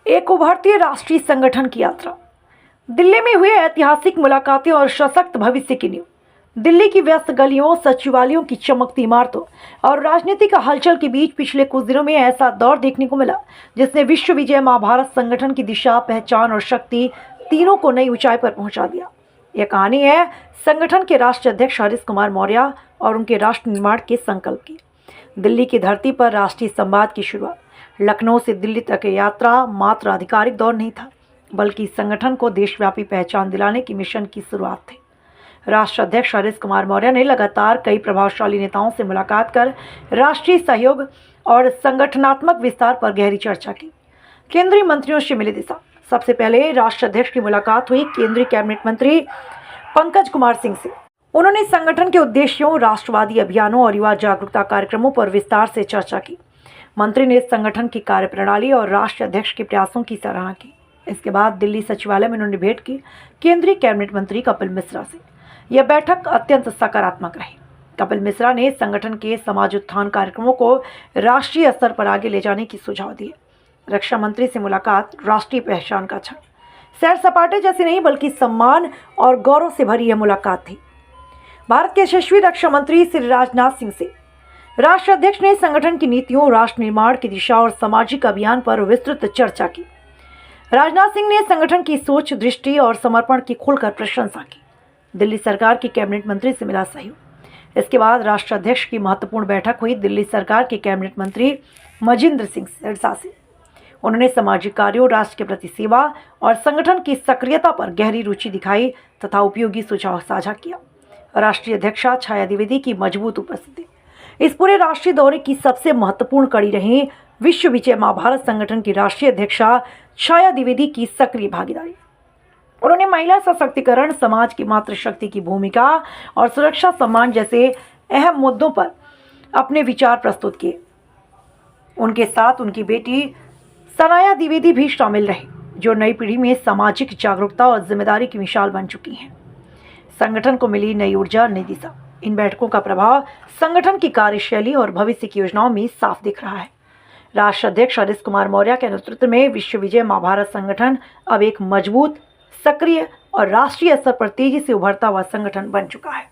एक उभरती राष्ट्रीय संगठन की यात्रा। दिल्ली में हुए ऐतिहासिक मुलाकातें और सशक्त भविष्य की नींव। दिल्ली की व्यस्त गलियों, सचिवालयों की चमकती इमारतों और राजनीतिक हलचल के बीच पिछले कुछ दिनों में ऐसा दौर देखने को मिला जिसने विश्व विजय मां भारत संगठन की दिशा, पहचान और शक्ति तीनों को नई ऊंचाई पर पहुंचा दिया। यह कहानी है संगठन के राष्ट्रीय अध्यक्ष हरीश कुमार मौर्य और उनके राष्ट्र निर्माण के संकल्प की। दिल्ली की धरती पर राष्ट्रीय संवाद की शुरुआत। लखनऊ से दिल्ली तक यात्रा मात्र आधिकारिक दौर नहीं था, बल्कि संगठन को देशव्यापी पहचान दिलाने की मिशन की शुरुआत थी। राष्ट्रीय अध्यक्ष हरीश कुमार मौर्य ने लगातार कई प्रभावशाली नेताओं से मुलाकात कर राष्ट्रीय सहयोग और संगठनात्मक विस्तार पर गहरी चर्चा की। केंद्रीय मंत्रियों से मिली दिशा। सबसे पहले राष्ट्रीय अध्यक्ष की मुलाकात हुई केंद्रीय कैबिनेट मंत्री पंकज कुमार सिंह से। उन्होंने संगठन के उद्देश्यों, राष्ट्रवादी अभियानों और युवा जागरूकता कार्यक्रमों पर विस्तार से चर्चा की। मंत्री ने संगठन की कार्यप्रणाली और राष्ट्रीय अध्यक्ष के प्रयासों की सराहना की। इसके बाद दिल्ली सचिवालय में उन्होंने भेंट की केंद्रीय कैबिनेट मंत्री कपिल मिश्रा से। यह बैठक अत्यंत सकारात्मक रही। कपिल मिश्रा ने संगठन के समाज उत्थान कार्यक्रमों को राष्ट्रीय स्तर पर आगे ले जाने की सुझाव दिए। रक्षा मंत्री से मुलाकात राष्ट्रीय पहचान का क्षण। सैर सपाटे जैसी नहीं, बल्कि सम्मान और गौरव से भरी यह मुलाकात थी। भारत के यशस्वी रक्षा मंत्री श्री राजनाथ सिंह से राष्ट्रीय अध्यक्ष ने संगठन की नीतियों, राष्ट्र निर्माण की दिशा और सामाजिक अभियान पर विस्तृत चर्चा की। राजनाथ सिंह ने संगठन की सोच, दृष्टि और समर्पण की खुलकर प्रशंसा की। दिल्ली सरकार के कैबिनेट मंत्री से मिला सहयोग। इसके बाद राष्ट्रीय अध्यक्ष की महत्वपूर्ण बैठक हुई दिल्ली सरकार के कैबिनेट मंत्री मजिंद्र सिंह सिरसा से। उन्होंने सामाजिक कार्यों, राष्ट्र के प्रति सेवा और संगठन की सक्रियता पर गहरी रुचि दिखाई तथा उपयोगी सुझाव साझा किया। राष्ट्रीय अध्यक्षा छाया द्विवेदी की मजबूत उपस्थिति इस पूरे राष्ट्रीय दौरे की सबसे महत्वपूर्ण कड़ी रही। विश्व विजय मां भारत संगठन की राष्ट्रीय अध्यक्षा छाया द्विवेदी की सक्रिय भागीदारी। उन्होंने महिला सशक्तिकरण, समाज की मातृशक्ति की भूमिका और सुरक्षा सम्मान जैसे अहम मुद्दों पर अपने विचार प्रस्तुत किए। उनके साथ उनकी बेटी सनाया द्विवेदी भी शामिल रही, जो नई पीढ़ी में सामाजिक जागरूकता और जिम्मेदारी की मिसाल बन चुकी हैं। संगठन को मिली नई ऊर्जा, नई दिशा। इन बैठकों का प्रभाव संगठन की कार्यशैली और भविष्य की योजनाओं में साफ दिख रहा है। राष्ट्रीय अध्यक्ष हरीश कुमार मौर्य के नेतृत्व में विश्व विजय मां भारत संगठन अब एक मजबूत, सक्रिय और राष्ट्रीय स्तर पर तेजी से उभरता हुआ संगठन बन चुका है।